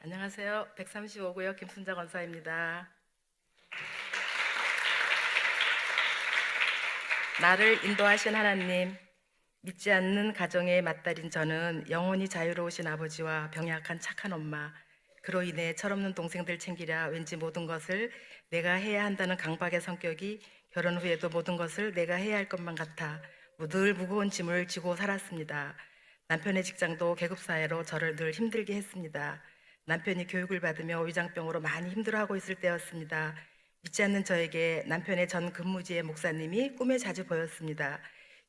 안녕하세요. 135구역 김순자 권사입니다. 나를 인도하신 하나님, 믿지 않는 가정의 맏딸인 저는 영원히 자유로우신 아버지와 병약한 착한 엄마, 그로 인해 철없는 동생들 챙기랴 왠지 모든 것을 내가 해야 한다는 강박의 성격이 결혼 후에도 모든 것을 내가 해야 할 것만 같아 늘 무거운 짐을 지고 살았습니다. 남편의 직장도 계급사회로 저를 늘 힘들게 했습니다. 남편이 교육을 받으며 위장병으로 많이 힘들어하고 있을 때였습니다. 믿지 않는 저에게 남편의 전 근무지의 목사님이 꿈에 자주 보였습니다.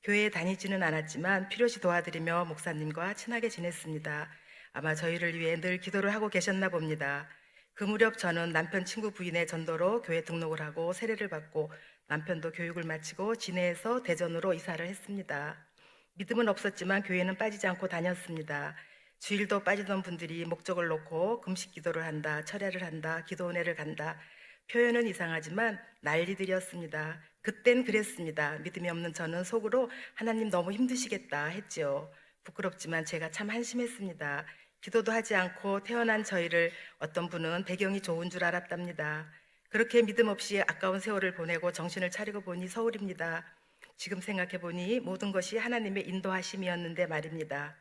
교회에 다니지는 않았지만 필요시 도와드리며 목사님과 친하게 지냈습니다. 아마 저희를 위해 늘 기도를 하고 계셨나 봅니다. 그 무렵 저는 남편 친구 부인의 전도로 교회 등록을 하고 세례를 받고 남편도 교육을 마치고 진해에서 대전으로 이사를 했습니다. 믿음은 없었지만 교회는 빠지지 않고 다녔습니다. 주일도 빠지던 분들이 목적을 놓고 금식 기도를 한다, 철야를 한다, 기도 은혜를 간다. 표현은 이상하지만 난리들이었습니다. 그땐 그랬습니다. 믿음이 없는 저는 속으로 하나님 너무 힘드시겠다 했지요. 부끄럽지만 제가 참 한심했습니다. 기도도 하지 않고 태어난 저희를 어떤 분은 배경이 좋은 줄 알았답니다. 그렇게 믿음 없이 아까운 세월을 보내고 정신을 차리고 보니 서울입니다. 지금 생각해 보니 모든 것이 하나님의 인도하심이었는데 말입니다.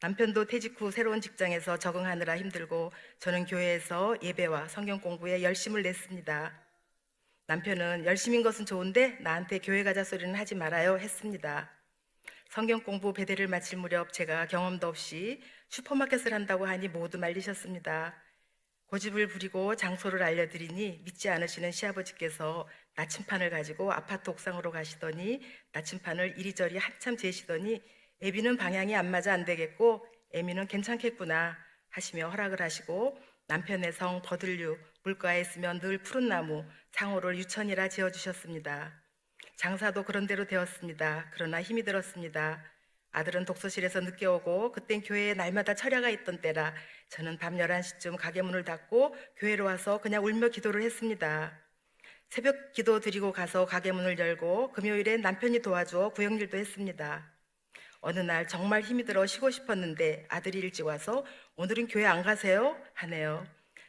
남편도 퇴직 후 새로운 직장에서 적응하느라 힘들고 저는 교회에서 예배와 성경 공부에 열심을 냈습니다. 남편은 열심인 것은 좋은데 나한테 교회 가자 소리는 하지 말아요 했습니다. 성경 공부 배대를 마칠 무렵 제가 경험도 없이 슈퍼마켓을 한다고 하니 모두 말리셨습니다. 고집을 부리고 장소를 알려드리니 믿지 않으시는 시아버지께서 나침판을 가지고 아파트 옥상으로 가시더니 나침판을 이리저리 한참 재시더니 애비는 방향이 안 맞아 안 되겠고 애미는 괜찮겠구나 하시며 허락을 하시고 남편의 성 버들류 물가에 있으면 늘 푸른 나무 상호를 유천이라 지어주셨습니다. 장사도 그런 대로 되었습니다. 그러나 힘이 들었습니다. 아들은 독서실에서 늦게 오고 그땐 교회에 날마다 철야가 있던 때라 저는 밤 11시쯤 가게 문을 닫고 교회로 와서 그냥 울며 기도를 했습니다. 새벽 기도 드리고 가서 가게 문을 열고 금요일엔 남편이 도와주어 구역일도 했습니다. 어느 날 정말 힘이 들어 쉬고 싶었는데 아들이 일찍 와서 오늘은 교회 안 가세요? 하네요.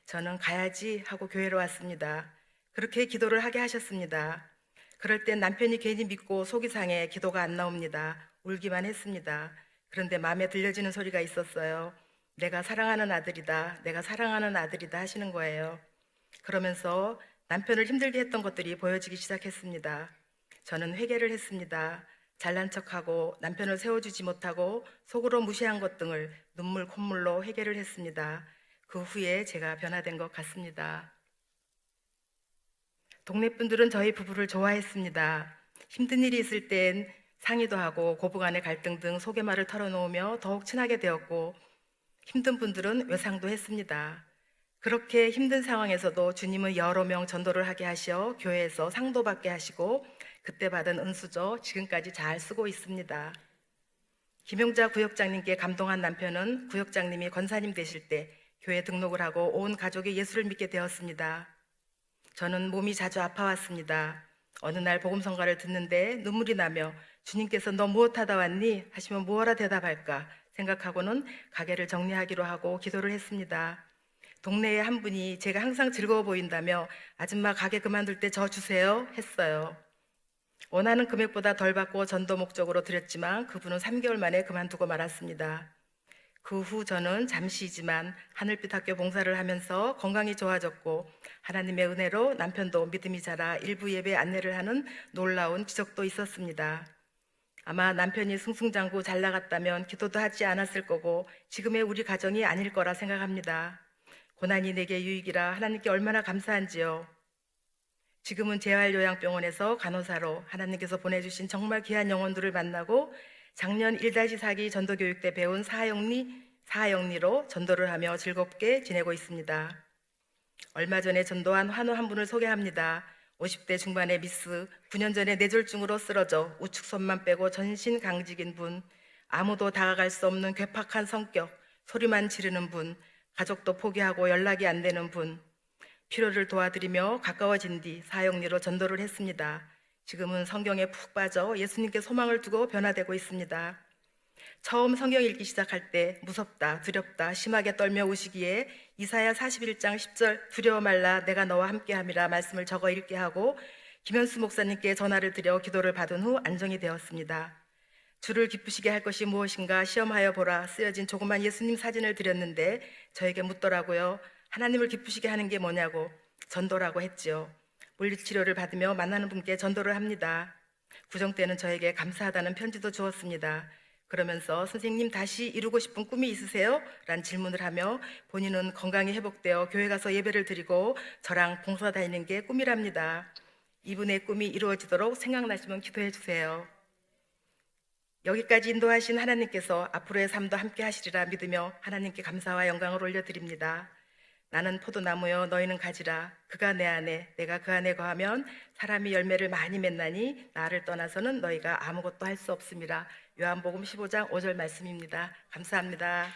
저는 가야지 하고 교회로 왔습니다. 그렇게 기도를 하게 하셨습니다. 그럴 땐 남편이 괜히 믿고 속이 상해 기도가 안 나옵니다. 울기만 했습니다. 그런데 마음에 들려지는 소리가 있었어요. 내가 사랑하는 아들이다, 내가 사랑하는 아들이다 하시는 거예요. 그러면서 남편을 힘들게 했던 것들이 보여지기 시작했습니다. 저는 회개를 했습니다. 잘난 척하고 남편을 세워주지 못하고 속으로 무시한 것 등을 눈물 콧물로 회개를 했습니다. 그 후에 제가 변화된 것 같습니다. 동네 분들은 저희 부부를 좋아했습니다. 힘든 일이 있을 땐 상의도 하고 고부간의 갈등 등 속의말을 털어놓으며 더욱 친하게 되었고 힘든 분들은 외상도 했습니다. 그렇게 힘든 상황에서도 주님은 여러 명 전도를 하게 하셔 교회에서 상도 받게 하시고 그때 받은 은수저 지금까지 잘 쓰고 있습니다. 김용자 구역장님께 감동한 남편은 구역장님이 권사님 되실 때 교회 등록을 하고 온 가족이 예수를 믿게 되었습니다. 저는 몸이 자주 아파왔습니다. 어느 날 복음성가를 듣는데 눈물이 나며 주님께서 너 무엇하다 왔니? 하시면 무엇라 대답할까 생각하고는 가게를 정리하기로 하고 기도를 했습니다. 동네에 한 분이 제가 항상 즐거워 보인다며 아줌마 가게 그만둘 때 저 주세요 했어요. 원하는 금액보다 덜 받고 전도 목적으로 드렸지만 그분은 3개월 만에 그만두고 말았습니다. 그 후 저는 잠시이지만 하늘빛 학교 봉사를 하면서 건강이 좋아졌고 하나님의 은혜로 남편도 믿음이 자라 일부 예배 안내를 하는 놀라운 기적도 있었습니다. 아마 남편이 승승장구 잘 나갔다면 기도도 하지 않았을 거고 지금의 우리 가정이 아닐 거라 생각합니다. 고난이 내게 유익이라 하나님께 얼마나 감사한지요. 지금은 재활요양병원에서 간호사로 하나님께서 보내주신 정말 귀한 영혼들을 만나고 작년 1-4기 전도교육 때 배운 사형리로 전도를 하며 즐겁게 지내고 있습니다. 얼마 전에 전도한 환우 한 분을 소개합니다. 50대 중반의 미스, 9년 전에 뇌졸중으로 쓰러져 우측 손만 빼고 전신 강직인 분, 아무도 다가갈 수 없는 괴팍한 성격, 소리만 지르는 분, 가족도 포기하고 연락이 안 되는 분, 필요를 도와드리며 가까워진 뒤 사형리로 전도를 했습니다. 지금은 성경에 푹 빠져 예수님께 소망을 두고 변화되고 있습니다. 처음 성경 읽기 시작할 때 무섭다, 두렵다, 심하게 떨며 우시기에 이사야 41장 10절 두려워 말라 내가 너와 함께함이라 말씀을 적어 읽게 하고 김현수 목사님께 전화를 드려 기도를 받은 후 안정이 되었습니다. 주를 기쁘시게 할 것이 무엇인가 시험하여 보라 쓰여진 조그만 예수님 사진을 드렸는데 저에게 묻더라고요. 하나님을 기쁘시게 하는 게 뭐냐고. 전도라고 했지요. 물리치료를 받으며 만나는 분께 전도를 합니다. 구정 때는 저에게 감사하다는 편지도 주었습니다. 그러면서 선생님 다시 이루고 싶은 꿈이 있으세요? 란 질문을 하며 본인은 건강이 회복되어 교회 가서 예배를 드리고 저랑 봉사 다니는 게 꿈이랍니다. 이분의 꿈이 이루어지도록 생각나시면 기도해 주세요. 여기까지 인도하신 하나님께서 앞으로의 삶도 함께 하시리라 믿으며 하나님께 감사와 영광을 올려드립니다. 나는 포도나무여 너희는 가지라. 그가 내 안에 내가 그 안에 거하면 사람이 열매를 많이 맺나니 나를 떠나서는 너희가 아무것도 할 수 없습니다. 요한복음 15장 5절 말씀입니다. 감사합니다.